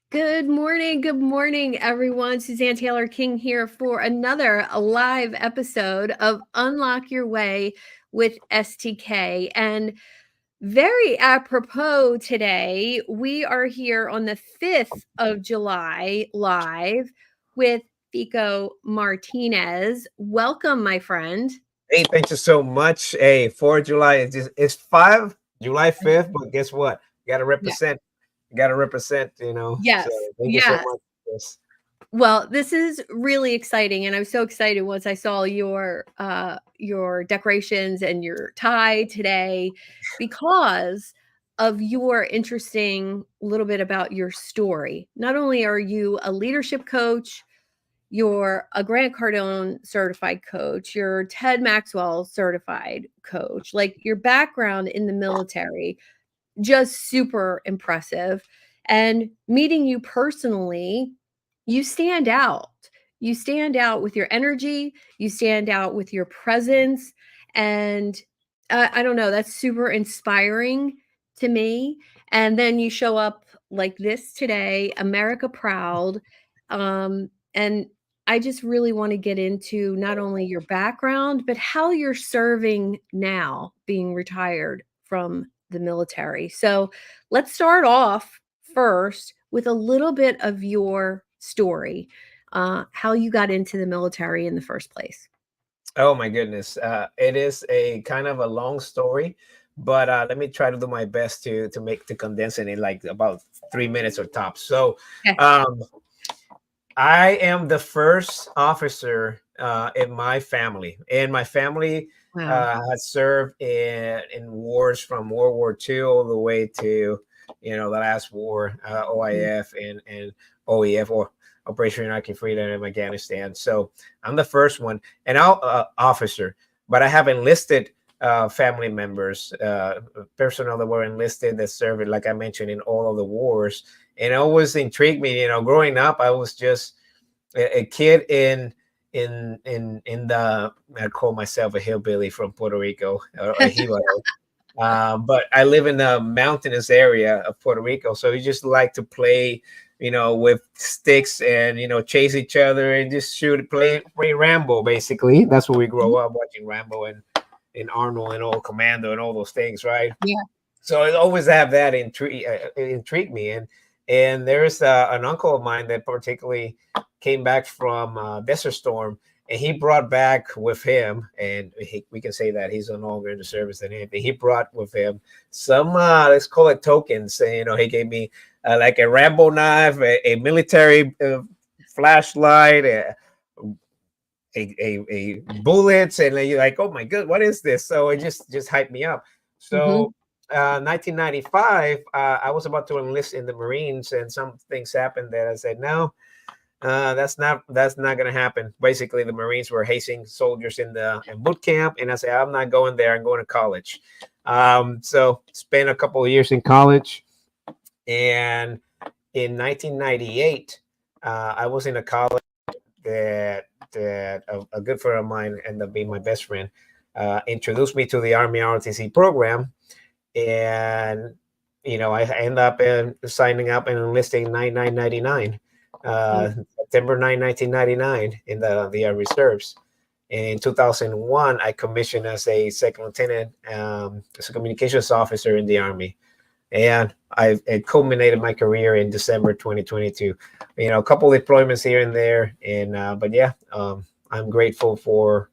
Good morning, everyone. Suzanne Taylor King here for another live episode of Unlock Your Way with STK. And very apropos today, we are here on the 5th of July live with Fico Martinez. Welcome, my friend. Hey, thank you so much. Hey, 4th of July it's 5 July 5th, but guess what? You gotta Yeah. represent. You gotta represent, you know. Yes. So thank you so Yes. much for this. Well, this is really exciting, and I was so excited once I saw your decorations and your tie today because of your interesting little bit about your story. Not only are you a leadership coach, you're a Grant Cardone certified coach, you're Ted Maxwell certified coach. Like your background in the military, just super impressive. And meeting you personally, you stand out. You stand out with your energy, you stand out with your presence. And I don't know, that's super inspiring to me. And then you show up like this today, America proud. And I just really want to get into not only your background, but how you're serving now, being retired from the military. So let's start off first with a little bit of your story, how you got into the military in the first place. Oh my goodness. It is a kind of a long story, but let me try to do my best to condense it in like about 3 minutes or tops. So Okay. um I am the first officer in my family, and my family Wow. has served in wars from World War II all the way to, the last war, Mhm. OIF and OEF, or Operation Iraqi Freedom in Afghanistan. So I'm the first one, and I'll officer, but I have enlisted family members, personnel that were enlisted that served, like I mentioned, in all of the wars. And it always intrigued me. Growing up, I was just a kid in the, I call myself a hillbilly from Puerto Rico, or a hilo. But I live in the mountainous area of Puerto Rico, so you just like to play, with sticks and chase each other and just shoot, play Rambo. Basically, that's where we grow Mhm. up watching Rambo and Arnold and all Commando and all those things, right? Yeah. So I always have that intrigue me. And there's an uncle of mine that particularly came back from Desert Storm, and he brought back with him, and we can say that he's no longer in the service than anything. He brought with him some, let's call it tokens. And, he gave me like a Rambo knife, a military flashlight, a bullets, and then you're like, oh my god, what is this? So it just hyped me up. So Mhm. 1995, I was about to enlist in the Marines, and some things happened that I said no. That's not gonna happen. Basically, the Marines were hazing soldiers in boot camp, and I said I'm not going there. I'm going to college. So spent a couple of years in college, and in 1998, I was in a college that a good friend of mine ended up being my best friend. Introduced me to the Army ROTC program, and I end up signing up and enlisting 9999, Mm. September 9, 1999, in the reserves. In 2001, I commissioned as a second lieutenant, as a communications officer in the Army, and it culminated my career in December 2022. A couple deployments here and there, and but yeah, I'm grateful for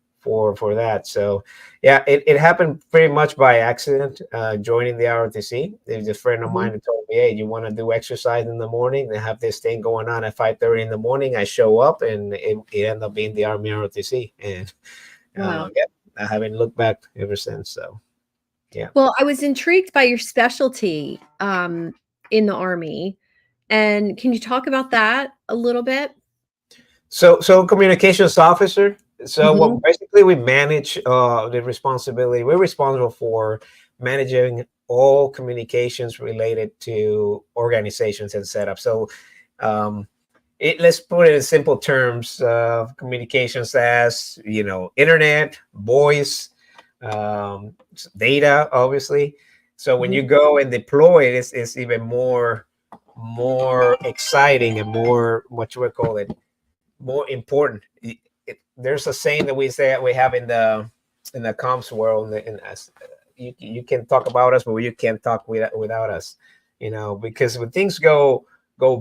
that. So yeah, it happened pretty much by accident. Joining the ROTC, there's a friend of Mhm. mine who told me, "Hey, you want to do exercise in the morning? They have this thing going on at 5:30 in the morning." I show up, and it ended up being the Army ROTC, and Wow. yeah, I haven't looked back ever since. So yeah. Well, I was intrigued by your specialty in the Army. And can you talk about that a little bit? So communications officer. So Mhm. what basically we manage the responsibility. We're responsible for managing all communications related to organizations and setup. So um, let's put it in simple terms. Communications as internet, voice, data, obviously. So when Mhm. you go and deploy, it's even more. more exciting and more, what you would call it, more important. There's a saying that we say we have in the comms world, in us, you can talk about us, but you can't talk without us. Because when things go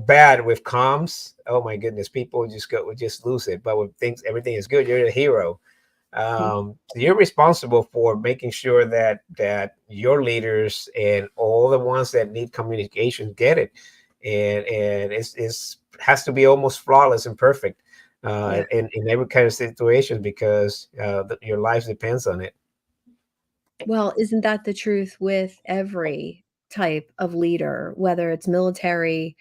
bad with comms, oh my goodness, people just lose it. But when everything is good, you're the hero. You're responsible for making sure that your leaders and all the ones that need communication get it, and it's has to be almost flawless and perfect Yeah. in every kind of situation, because your life depends on it. Well, isn't that the truth with every type of leader, whether it's military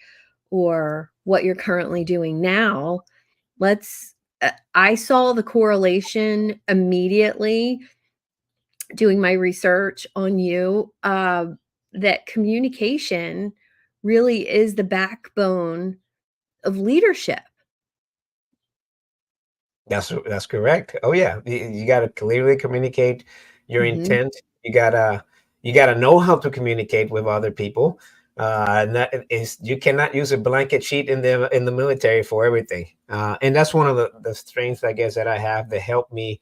or what you're currently doing now? Let's I saw the correlation immediately doing my research on you, that communication really is the backbone of leadership. That's correct. Oh yeah, you got to clearly communicate your Mhm. intent. You gotta know how to communicate with other people. You cannot use a blanket sheet in the military for everything. And that's one of the strengths, I guess, that I have that helped me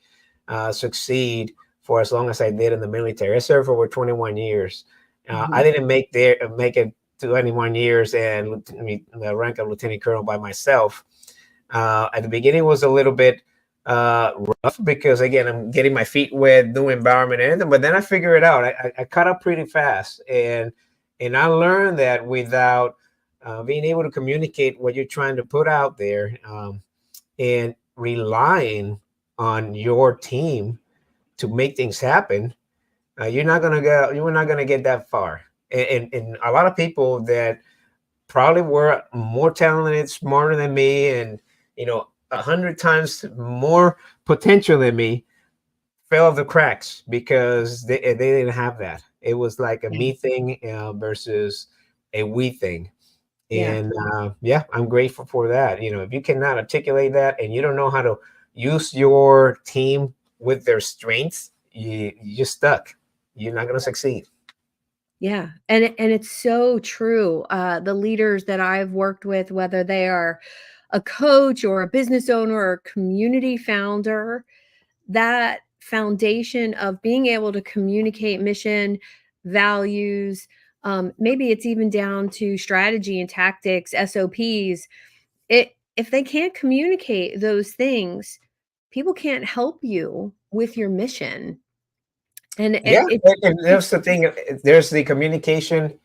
succeed for as long as I did in the military. I served for over 21 years. I Mhm. didn't make it to 21 years and the rank of lieutenant colonel by myself. At the beginning was a little bit rough, because again, I'm getting my feet wet, new environment and everything, but then I figure it out. I caught up pretty fast, and I learned that without being able to communicate what you're trying to put out there, and relying on your team to make things happen, you're not gonna get that far. And a lot of people that probably were more talented, smarter than me, and 100 times more potential than me, fell off the cracks because they didn't have that. It was like a Yeah. me thing versus a we thing. Yeah. And yeah, I'm grateful for that. If you cannot articulate that and you don't know how to use your team with their strengths, you're just stuck. You're not going to succeed. Yeah, and it's so true. The leaders that I've worked with, whether they are a coach or a business owner or a community founder, that foundation of being able to communicate mission, values, maybe it's even down to strategy and tactics, SOPs. If they can't communicate those things, people can't help you with your mission. And Yeah, and it's there's the thing. There's the communication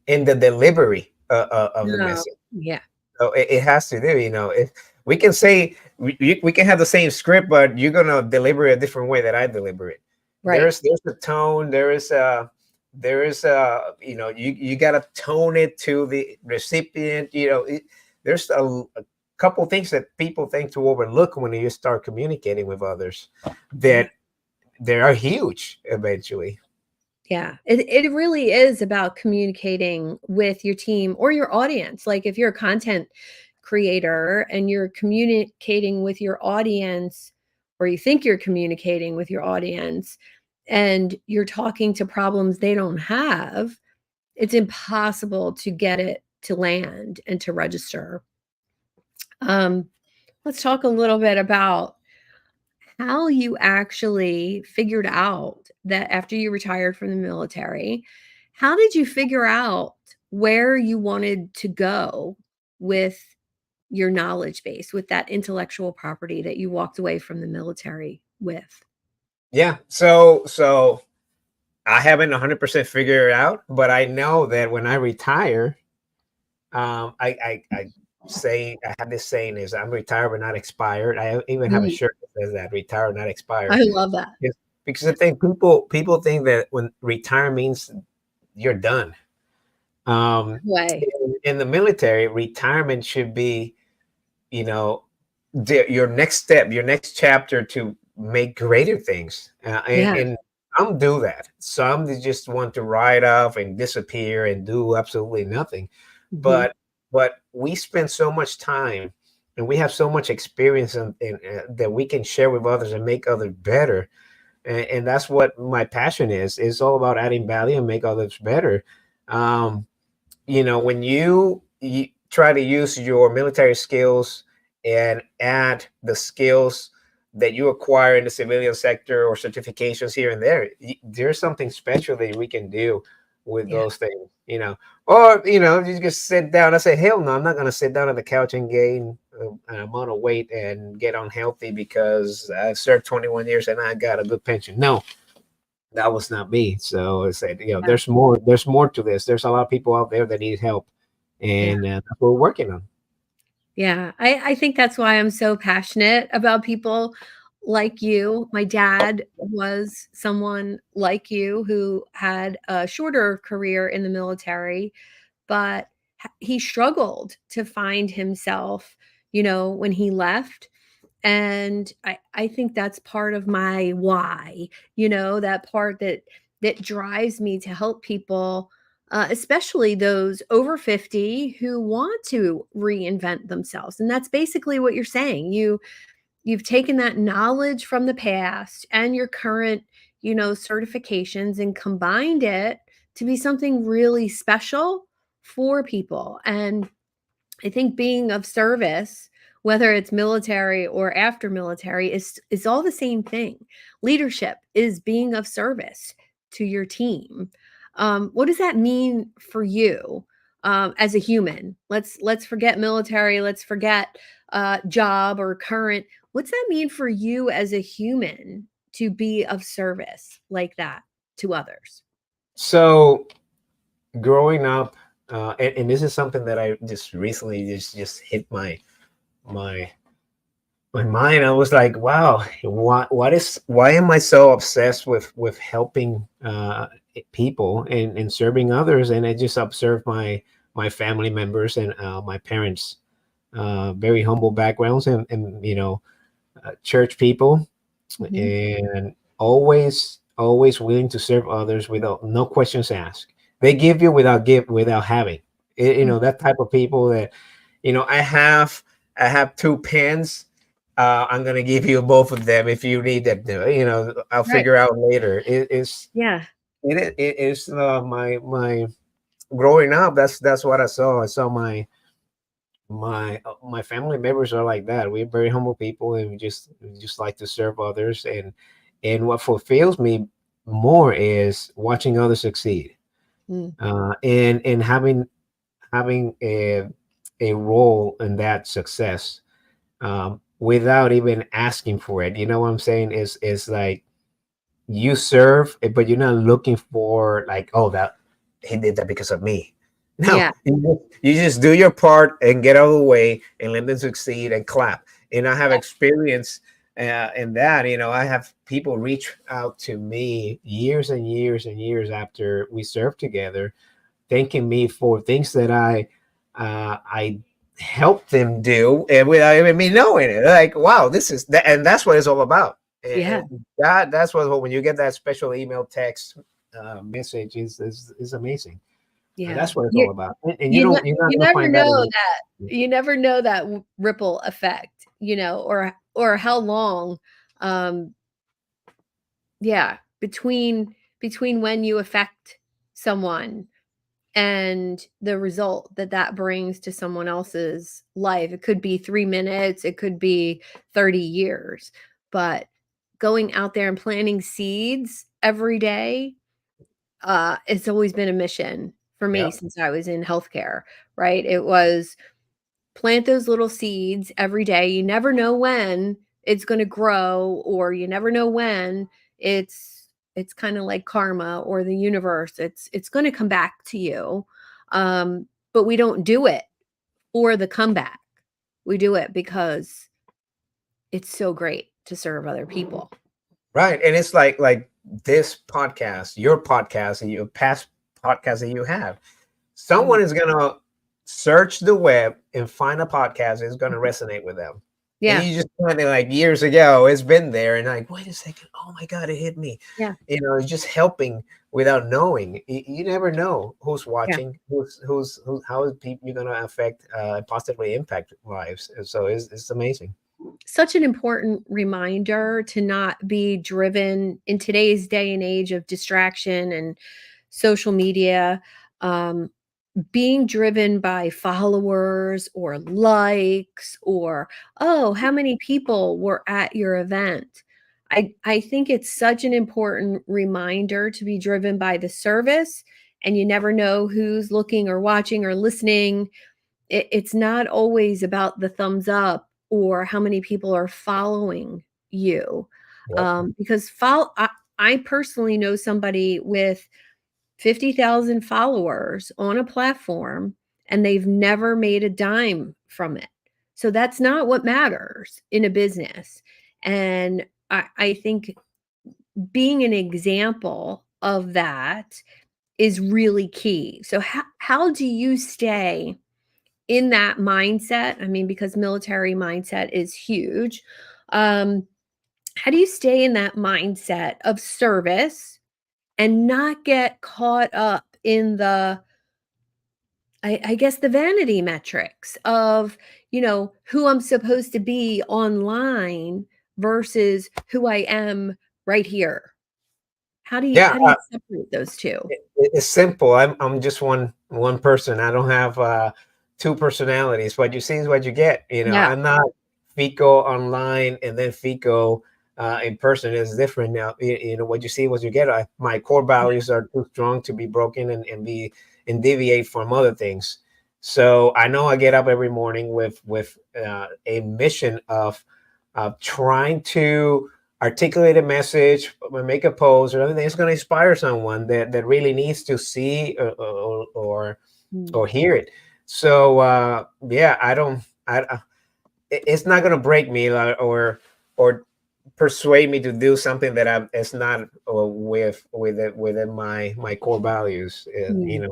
in the delivery of the no, message. yeah, So it has to do. If we can say we can have the same script, but you're gonna deliver it a different way that I deliver it. right. There's a tone. You gotta tone it to the recipient. There's a couple things that people think to overlook when you start communicating with others, Yeah. that they are huge eventually. Yeah, it really is about communicating with your team or your audience. Like if you're a content creator and you're communicating with your audience, or you think you're communicating with your audience, and you're talking to problems they don't have, it's impossible to get it to land and to register. Um, let's talk a little bit about how you actually figured out that after you retired from the military, how did you figure out where you wanted to go with your knowledge base, with that intellectual property that you walked away from the military with? Yeah. So I haven't 100% figured it out, but I know that when I retire, I say I have this saying is I'm retired but not expired. I even have a Mm, shirt that says that, retired not I expired. love that. Because because I think people think that when retire means you're done. Way. In the military, retirement should be, you know, your next step, your next chapter to make greater things. Yeah. And some do that. Some they just want to ride off and disappear and do absolutely nothing. Mhm. But we spend so much time and we have so much experience that we can share with others and make others better. And that's what my passion is. It's all about adding value and make others better. Um, when you try to use your military skills and add the skills that you acquire in the civilian sector or certifications here and there. There's something special that we can do with Yeah. those things, or you just sit down. I say, hell no, I'm not going to sit down on the couch and gain an amount of weight and get unhealthy because I served 21 years and I got a good pension. No, that was not me. So I said, Yeah. there's more to this. There's a lot of people out there that need help, Yeah. and that's what we're working on. Yeah, I think that's why I'm so passionate about people like you. My dad was someone like you who had a shorter career in the military, but he struggled to find himself, when he left. And I think that's part of my why, that part that drives me to help people, especially those over 50 who want to reinvent themselves. And that's basically what you're saying. You've taken that knowledge from the past and your current, certifications and combined it to be something really special for people. And I think being of service, whether it's military or after military, is all the same thing. Leadership is being of service to your team. What does that mean for you as a human? Let's forget military. Let's forget job or current. What's that mean for you as a human to be of service like that to others? So growing up, and this is something that I just recently just hit my my mind. I was like, wow, why am I so obsessed with helping people and serving others? And I just observed my family members and my parents, very humble backgrounds, and church people, Mhm. and always willing to serve others without no questions asked. They give you without having. Mm. That type of people that, I have two pens. I'm gonna give you both of them if you need them. I'll Right. figure out later. Yeah. It is my growing up. That's what I saw. I saw my family members are like that. We're very humble people, and we just like to serve others. And what fulfills me more is watching others succeed, Mm. and having a role in that success, without even asking for it. You know what I'm saying? Is like you serve, but you're not looking for, like, oh, that he did that because of me. No, Yeah. you just do your part and get out of the way and let them succeed and clap. And I have experience in that. I have people reach out to me years and years and years after we served together, thanking me for things that I helped them do, and without even me knowing it. Like, wow, this is that, and that's what it's all about. Yeah. And that's what, when you get that special email, text, message, is amazing. Yeah. That's what it's You all about. And you're not you gonna never find that know in. that you never know that ripple effect, or how long, um, yeah, between when you affect someone and the result that brings to someone else's life. It could be 3 minutes, it could be 30 years, but going out there and planting seeds every day, it's always been a mission for me Yeah. since I was in healthcare, right? It was plant those little seeds every day. You never know when it's going to grow, or you never know when it's kind of like karma or the universe. It's going to come back to you. But we don't do it for the comeback. We do it because it's so great to serve other people. Right. And it's like this podcast, your podcast, and your past podcasts that you have. Mm. Someone is gonna search the web and find a podcast that's gonna resonate with them. And Yeah. you just find it like years ago, it's been there, and like, wait a second, oh my god, it hit me. Yeah. It's just helping without knowing. You never know who's Yeah. watching, how is people you're gonna affect, positively impact lives. And so it's amazing. Such an important reminder to not be driven in today's day and age of distraction and social media. Um, being driven by followers or likes or, oh, how many people were at your event. I think it's such an important reminder to be driven by the service, and you never know who's looking or watching or listening. It's not always about the thumbs up or how many people are following you. Yep. Because I personally know somebody with 50,000 followers on a platform, and they've never made a dime from it. So that's not what matters in a business. And I think being an example of that is really key. So how do you stay in that mindset? I mean, because military mindset is huge. Um, how do you stay in that mindset of service and not get caught up in the, I guess, the vanity metrics of, who I'm supposed to be online versus who I am right here? Yeah, How do you separate those 2? it's simple. I'm just one person. I don't have two personalities. What you see is what you get. Yeah. I'm not Fico online and then Fico in person is different. Now, what you see, what you get. My core values are too strong to be broken and deviate from other things. So I know I get up every morning with a mission of trying to articulate a message, make a post or anything. It's going to inspire someone that really needs to see or Mm. hear it. So yeah, I don't. It's not going to break me or persuade me to do something that it's not within my core values. Mm.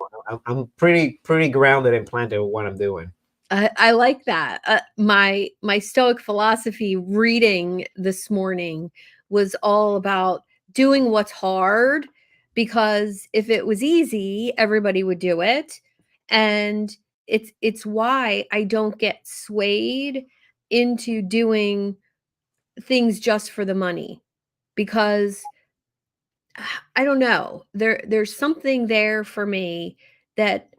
I'm pretty grounded and planted with what I'm doing. I like that. My Stoic philosophy reading this morning was all about doing what's hard, because if it was easy, everybody would do it. And it's why I don't get swayed into doing things just for the money, because I don't know. There's something there for me that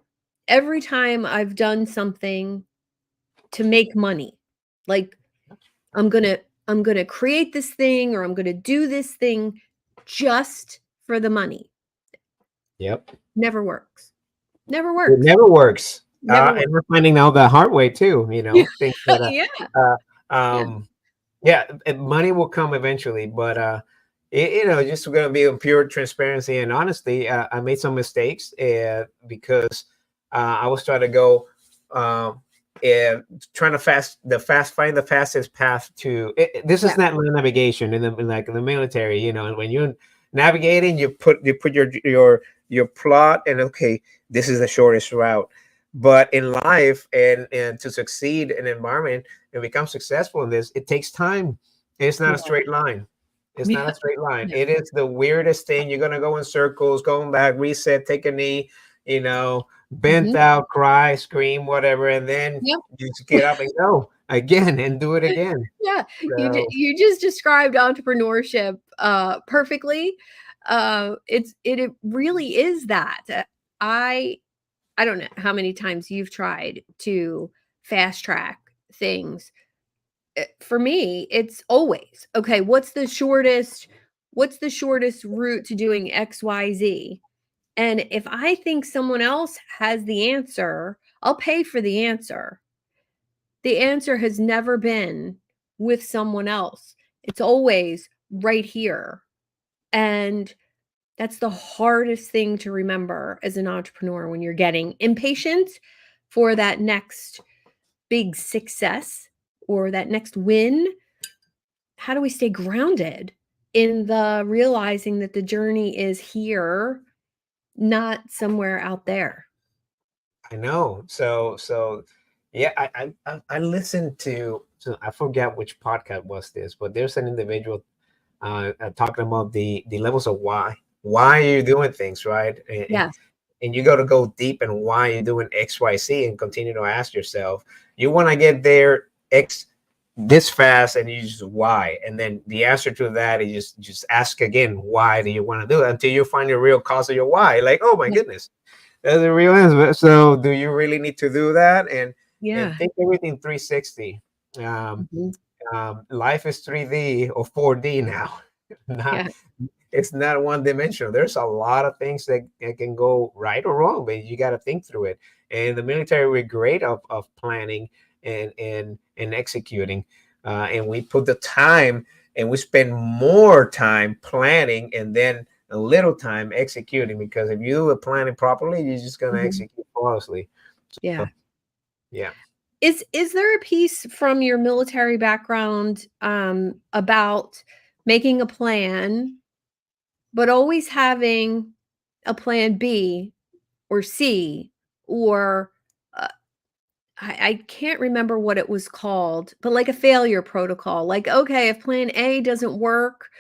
every time I've done something to make money, like, I'm going to create this thing, or I'm going to do this thing just for the money. Yep. Never works. Never It works. never works. Never works. And we're finding out the hard way too, Yeah. things that, Yeah. Yeah. yeah, money will come eventually, but, just going to be in pure transparency and honesty. I made some mistakes because I was trying to go, uh, trying to find the fastest path to this is Yeah. not land navigation like in the military, and when you're navigating, you put your plot and okay, this is the shortest route. But in life and to succeed in an environment and become successful in this, it takes time. It's not a Yeah. straight line. It's not Yeah. a straight line. No. It is the weirdest thing. You're gonna go in circles, going back, reset, take a knee, bent Mhm. out, cry, scream, whatever, and then Yep. you just get up and go again and do it again. Yeah. So You just described entrepreneurship perfectly. It really is that. I I don't know how many times you've tried to fast track things. For me, it's always, okay, what's the shortest route to doing XYZ? And if I think someone else has the answer, I'll pay for the answer. The answer has never been with someone else. It's always right here. And that's the hardest thing to remember as an entrepreneur when you're getting impatient for that next big success or that next win. How do we stay grounded in the realizing that the journey is here, not somewhere out there? I know. So yeah, I listened to I forget which podcast was this, but there's an individual talking about the levels of why. Why are you doing things, right? Yes. And you got to go deep in why you're doing X, Y, Z, and continue to ask yourself, you want to get there X this fast, and you just why, and then the answer to that is just ask again, why do you want to do it until you find the real cause of your why? Like, oh my Yeah. goodness. That's the real answer. So, do you really need to do that? And Yeah. think everything 360. Um, Mhm. Life is 3D or 4D now. Not Yeah. It's not one dimensional. There's a lot of things that can go right or wrong, but you got to think through it. And the military, we're great of planning and executing, and we put the time and we spend more time planning and then a little time executing, because if you do the planning properly, you're just going to Mhm. execute flawlessly. Yeah. So, yeah. Is there a piece from your military background, about making a plan, but always having a plan B or C or, uh, I can't remember what it was called, but like a failure protocol, like, "Okay, if plan A doesn't work,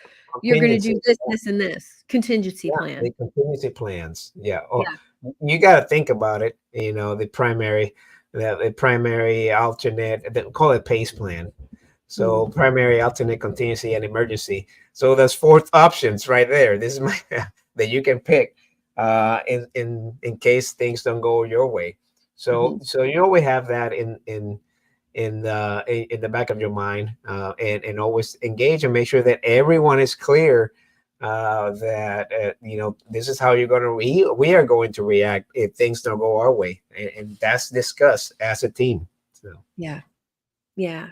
you're gonna Contingency. do this, this, and this." Contingency Yeah, the plan. contingency plans. Yeah. Oh, Yeah. you got to think about it. The primary alternate, they call it PACE plan. So Mhm. primary, alternate, contingency, and emergency. So there's four options right there. This is my that you can pick in case things don't go your way. So Mhm. you always have that in the back of your mind, and always engage and make sure that everyone is clear that this is how you're going to we are going to react if things don't go our way, and that's discussed as a team. So Yeah. Yeah.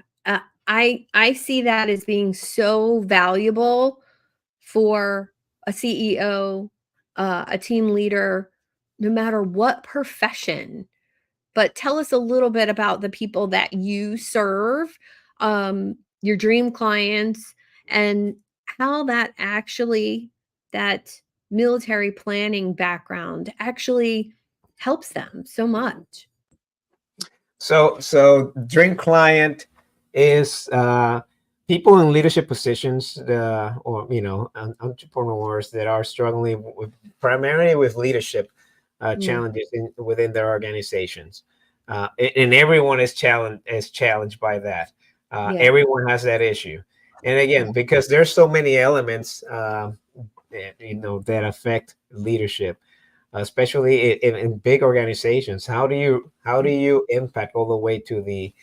I see that as being so valuable for a CEO, a team leader, no matter what profession. But tell us a little bit about the people that you serve, your dream clients, and how that military planning background actually helps them so much. dream client is people in leadership positions, or entrepreneurs that are struggling primarily with leadership Mm, challenges within their organizations, and everyone is challenged by that. yeah, Everyone has that issue, and yeah, again, because there's so many elements that affect leadership, especially in big organizations. How do you impact all the way to the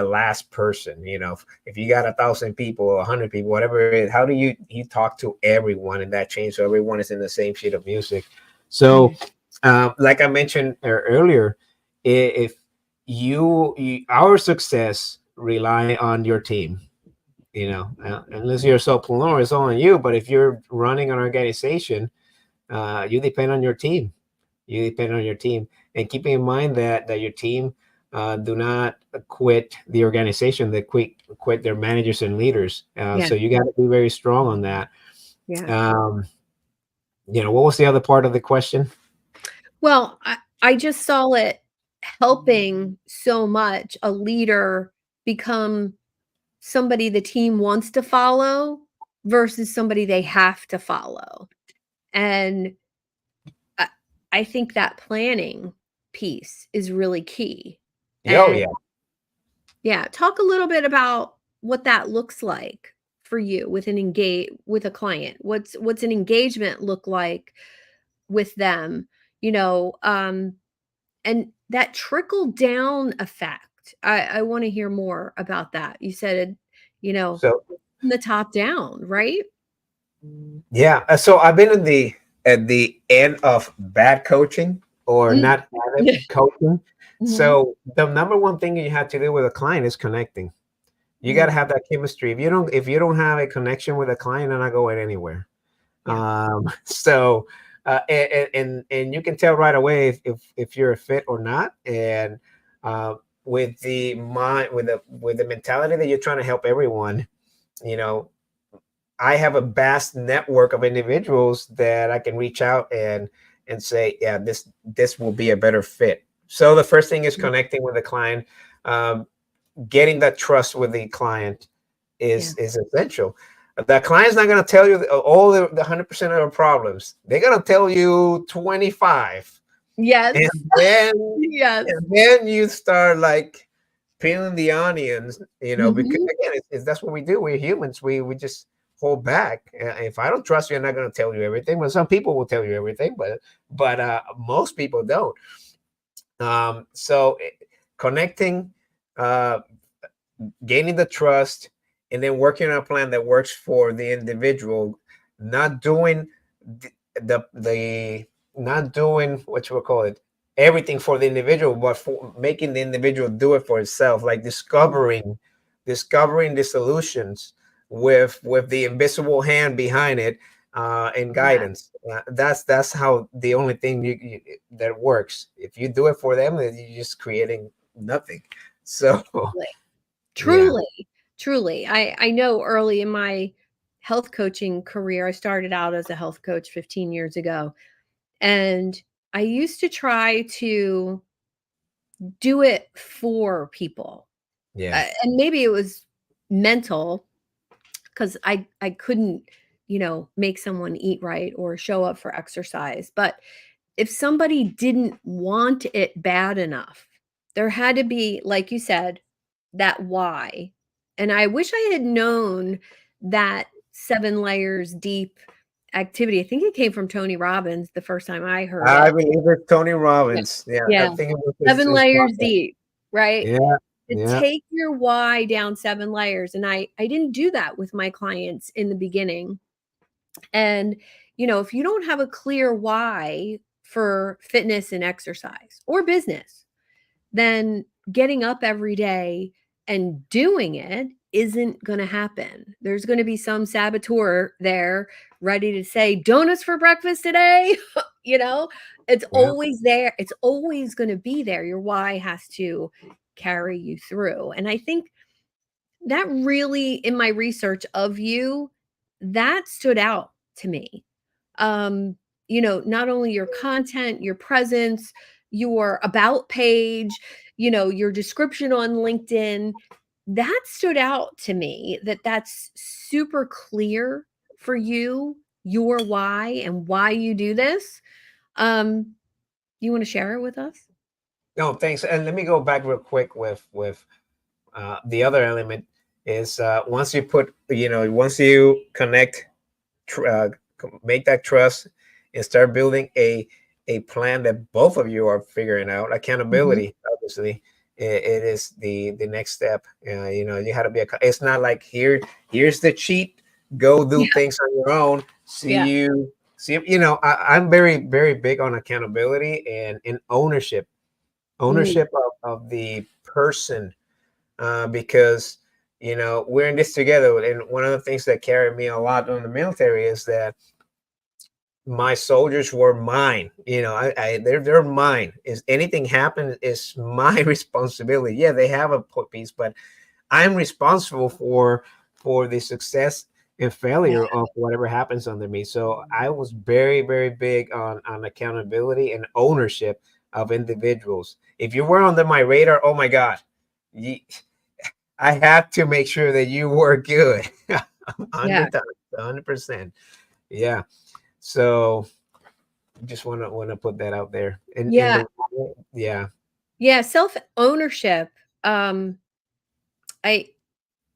last person? If you got 1,000 people or 100 people, whatever it is, how do you talk to everyone in that change so everyone is in the same sheet of music? yeah, So, like I mentioned earlier, if our success rely on your team. Unless you're a solopreneur, it's all on you. But if you're running an organization, you depend on your team. And keeping in mind that your team do not quit the organization. They quit their managers and leaders. yeah, So you got to be very strong on that. yeah. Um, what was the other part of the question? Well, I just saw it helping so much a leader become somebody the team wants to follow versus somebody they have to follow. And I, I think that planning piece is really key. Oh And yeah. yeah, talk a little bit about what that looks like for you with with a client. What's an engagement look like with them? You know, and that trickle down effect. I want to hear more about that. You said, you know, So from the top down, right? yeah. So I've been at the end of bad coaching or Mm. not having coaching. Mhm. So the number one thing you have to do with a client is connecting. You got to Mm. have that chemistry. If you don't have a connection with a client, they're not going anywhere. Yeah. So and you can tell right away if you're a fit or not. And with the mind, with the mentality that you're trying to help everyone, you know, I have a vast network of individuals that I can reach out and say, yeah, this will be a better fit. So the first thing is Mm. connecting with the client. Um, Getting that trust with the client Yeah. is essential. The client's not going to tell you all the 100% of the problems. They're going to tell you 25, Yes. and then Yes. you start like peeling the onions. Because Mhm. again, that's what we do. We're humans. We just hold back. If I don't trust you, I'm not going to tell you everything. Well, some people will tell you everything, but most people don't. So connecting, uh, gaining the trust, and then working on a plan that works for the individual, not doing the not doing what you would call it everything for the individual, but for making the individual do it for itself, like discovering the solutions with the invisible hand behind it, and Yeah. guidance. That's how the only thing that works. If you do it for them, then you're just creating nothing. So Truly. yeah, Truly, truly. I know early in my health coaching career, I started out as a health coach 15 years ago, and I used to try to do it for people. yeah, And maybe it was mental because I couldn't, make someone eat right or show up for exercise. But if somebody didn't want it bad enough, there had to be, like you said, that why. And I wish I had known that 7 layers deep activity. I think it came from Tony Robbins the first time I heard I it. believe it's Tony Yeah. Robbins. Yeah, I Yeah. think it was 7 his layers podcast. deep, right? Yeah, To yeah, take your why down 7 layers, and I didn't do that with my clients in the beginning. And, if you don't have a clear why for fitness and exercise or business, then getting up every day and doing it isn't going to happen. There's going to be some saboteur there ready to say, donuts for breakfast today. you know, it's yeah. always there. It's always going to be there. Your why has to carry you through. And I think that really, in my research of you, that stood out to me. um not only your content, your presence, your about page, your description on LinkedIn, that stood out to me, that's super clear for you, your why and why you do this. You want to share it with us? No, thanks. And let me go back real quick with the other element is, once you connect, tr- uh, make that trust, and start building a plan that both of you are figuring out. Mhm. Accountability, obviously, it is the next step. You had to be. It's not like here's the cheat. Go do Yeah. things on your own. See Yeah. you. See, I'm very very big on accountability and ownership. Mm. Of the person, because we're in this together. And one of the things that carried me a lot in the military is that my soldiers were mine. They're mine. Is anything happens, is my responsibility. Yeah, they have a piece, but I'm responsible for the success and Yeah. failure of whatever happens under me. So I was very very big on accountability and ownership of individuals. If you were under my radar, oh my god, you, I have to make sure that you were good. Yeah. 100%. Yeah. So just wanna put that out there. And Yeah. the yeah, Yeah. Self ownership. Um, I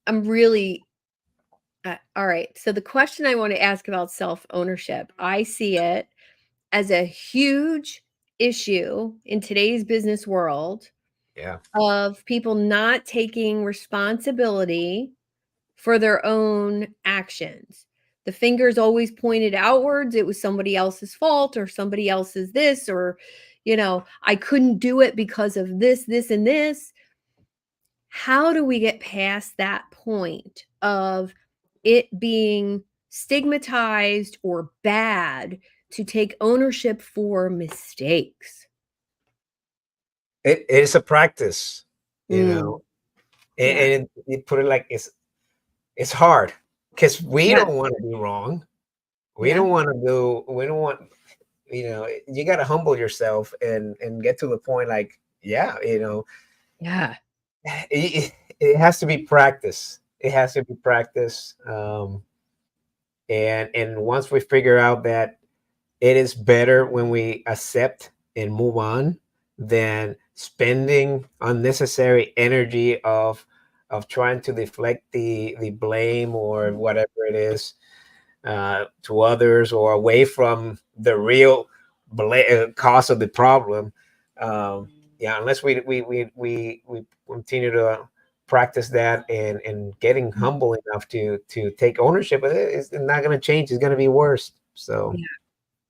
I'm really all right. So the question I want to ask about self ownership, I see it as a huge issue in today's business world yeah, of people not taking responsibility for their own actions. The finger's always pointed outwards. It was somebody else's fault or somebody else's this, or, I couldn't do it because of this, this, and this. How do we get past that point of it being stigmatized or bad to take ownership for mistakes? it is a practice, you Mm, know, yeah. and you put it like it's hard because we Yeah. don't want to be wrong. Yeah. We don't want, you got to humble yourself and get to the point like, yeah, Yeah. it has to be practice. It has to be practice. And once we figure out that it is better when we accept and move on than spending unnecessary energy of trying to deflect the blame or whatever it is to others or away from the real cause of the problem. Yeah, unless we continue to practice that and getting humble enough to take ownership of it, it's not going to change. It's going to be worse. So Yeah.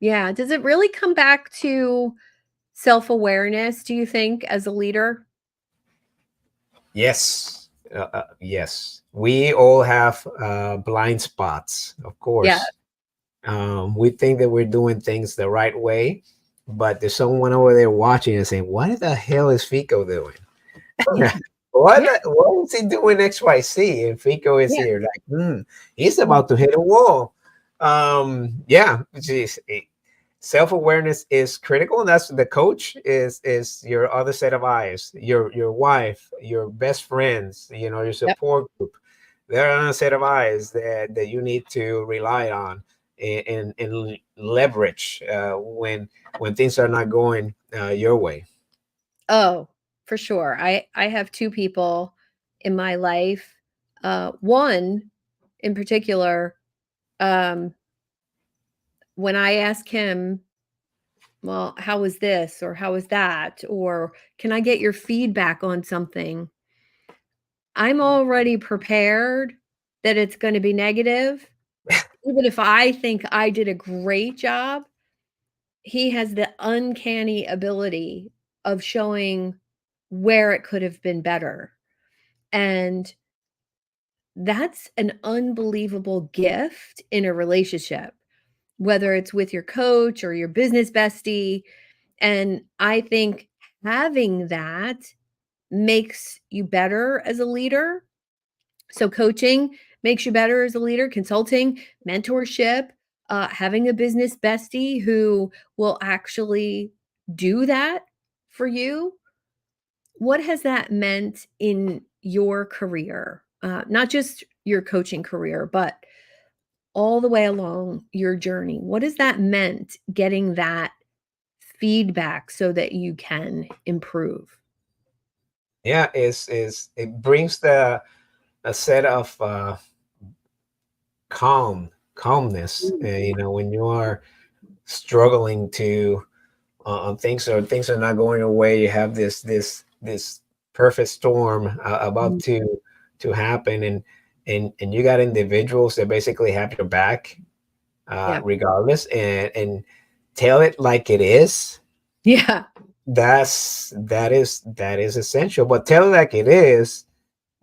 Yeah. Does it really come back to self-awareness, do you think, as a leader? yes, yes, we all have blind spots, of Yeah. course. We think that we're doing things the right way, but there's someone over there watching and saying, "What the hell is Fico doing? Yeah. what Yeah. what is he doing XYZ?" And Fico is Yeah. here like, he's Mm. about to hit a wall. Yeah, geez, self-awareness is critical, and that's the coach is your other set of eyes, your wife, your best friends, your Yep. support group. They're on a set of eyes that you need to rely on and leverage when things are not going your way. Oh, for sure. I have 2 people in my life. One in particular, um, when I ask him, "Well, how was this?" or "How was that?" or "Can I get your feedback on something?" I'm already prepared that it's gonna be negative. Even if I think I did a great job, he has the uncanny ability of showing where it could have been better. And that's an unbelievable gift in a relationship, whether it's with your coach or your business bestie. And I think having that makes you better as a leader. So, coaching makes you better as a leader, consulting, mentorship, having a business bestie who will actually do that for you. What has that meant in your career? Not just your coaching career, but all the way along your journey. What has that meant getting that feedback so that you can improve? Yeah, is it brings the a set of calmness. Mm. When you are struggling to things are not going your way, you have this perfect storm about Mm. to happen, and you got individuals that basically have your back Yeah. regardless, and tell it like it is. Yeah. That is essential, but tell it like it is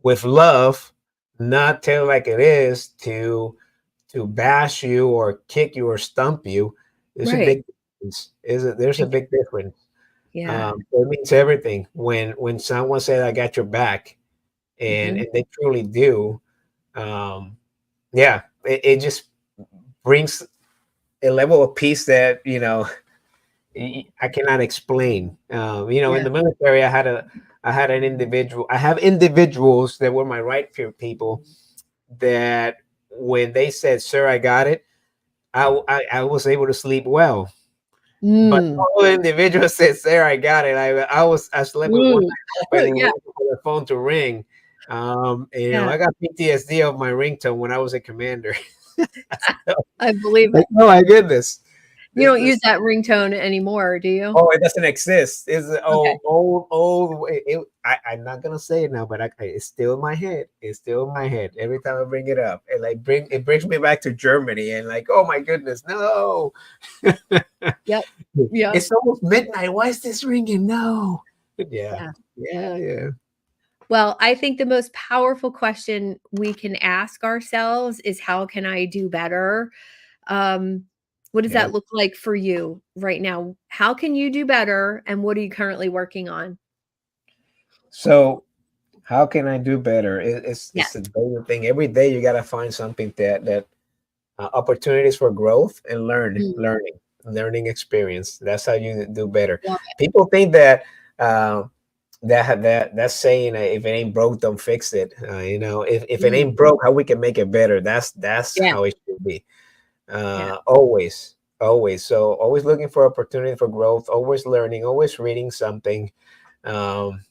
with love, not tell like it is to bash you or kick you or stump you. There's a Right. big difference. There's a Ex- big difference. Yeah. It means everything when someone says, "I got your back," and Mhm. and they truly do. Um, yeah, it just brings a level of peace that I cannot explain. In Yeah. the military, I had an individual. I have individuals that were my right peer people that when they said, "Sir, I got it," I was able to sleep well. But Mm. no individual said, "Sir, I got it." I slept with one Mm. eye open and Yeah. waiting for the phone to ring. Yeah. I got PTSD of my ringtone when I was a commander. I believe Like, it. oh my goodness. You This don't this use that ringtone anymore, do you? Oh, it doesn't exist. It's Okay. old. I'm not gonna say it now, but it's still in my head. It's still in my head every time I bring it up. It brings me back to Germany and like, oh my goodness, no! Yep. Yep. It's almost midnight. Why is this ringing? No. Yeah, Yeah. yeah, yeah, Well, I think the most powerful question we can ask ourselves is, "How can I do better?" Um, what does yeah. that look like for you right now? How can you do better, and what are you currently working on? So how can I do better? It's Yes. a daily thing. Every day you gotta find something that opportunities for growth and Mm, learning experience. That's how you do better. love People think that uh, that's saying if it ain't broke, don't fix it. If it. it ain't broke, how we can make it better. That's Yeah, how it should be. yeah, Always, always. So always looking for opportunity for growth. Always learning. Always reading something. Um,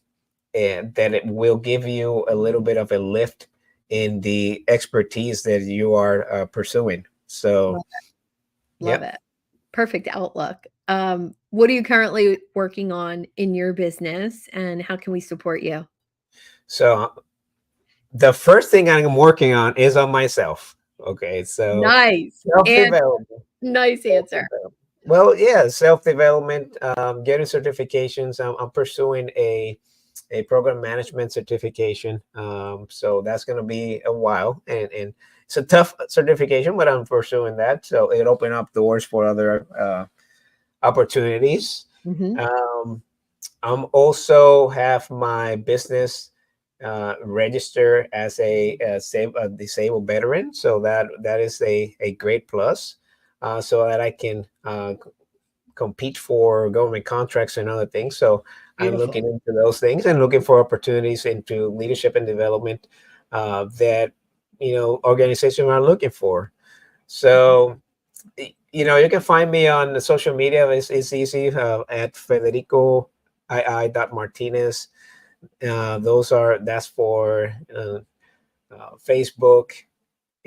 and that it will give you a little bit of a lift in the expertise that you are pursuing. So, Love it. Love yep. it. Perfect outlook. What are you currently working on in your business, and how can we support you? So the first thing I'm working on is on myself. Okay, so Nice. self And development. nice answer. Well, yeah, self development, getting certifications. I'm pursuing a program management certification. So that's going to be a while, and it's a tough certification, but I'm pursuing that. So it opened up doors for other opportunities. Mhm. Um, I'm also have my business register as a disabled veteran, so that is a great plus, so that I can compete for government contracts and other things. So I'm Beautiful. looking into those things and looking for opportunities into leadership and development that organizations are looking for. Mhm. So you can find me on the social media. It's easy at Federico Martinez. That's for Facebook,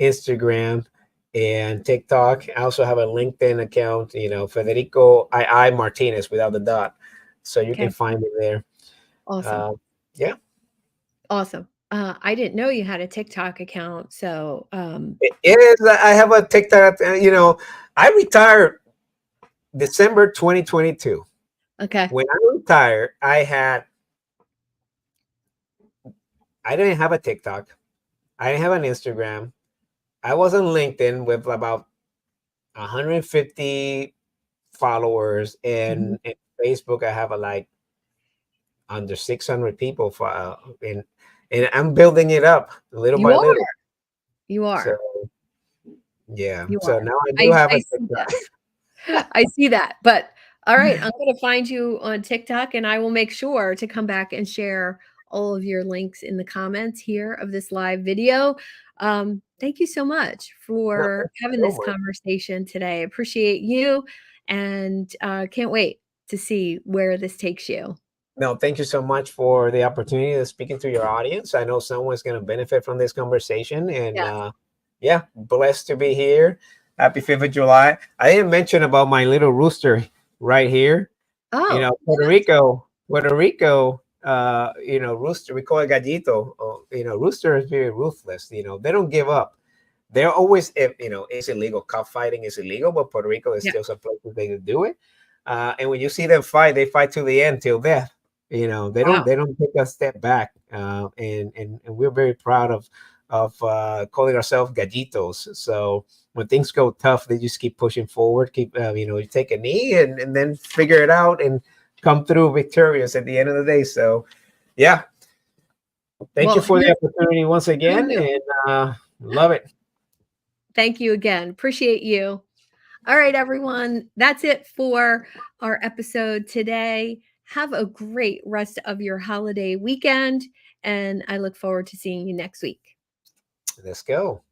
Instagram, and TikTok. I also have a LinkedIn account, Federico Martinez without the dot. So you can Okay. find me there. Awesome. Uh, yeah, Awesome. I didn't know you had a TikTok account, so, it is. I have a TikTok. I retired December 2022. okay. When I retired, I didn't have a TikTok. I didn't have an Instagram. I was on LinkedIn with about 150 followers, Mhm. and Facebook I have like under 600 people and I'm building it up little You by are. little. You So are. yeah, You so are. now I do have I a see TikTok. that. I see that, but all right, I'm gonna find you on TikTok, and I will make sure to come back and share all of your links in the comments here of this live video. Thank you so much No, for thank you having so this much. conversation today. I appreciate you, and, can't wait to see where this takes you. No, thank you so much for the opportunity of speaking to your audience. I know someone's going to benefit from this conversation, and Yes. yeah, blessed to be here. Happy 5th of July. I didn't mention about my little rooster right here. Oh, Puerto Rico, rooster, we call it gallito. Rooster is very ruthless. They don't give up. They're always, it's illegal. Cockfighting is illegal, but Puerto Rico is yeah. still some places they can do it. And when you see them fight, they fight to the end, till death. Wow. They don't take a step back. And we're very proud of calling ourselves gallitos. So when things go tough, they just keep pushing forward. You take a knee and then figure it out and come through victorious at the end of the day. So, yeah, thank you Well, for the here's opportunity once to again, you. and love it. Thank you again. Appreciate you. All right, everyone. That's it for our episode today. Have a great rest of your holiday weekend, and I look forward to seeing you next week. Let's go.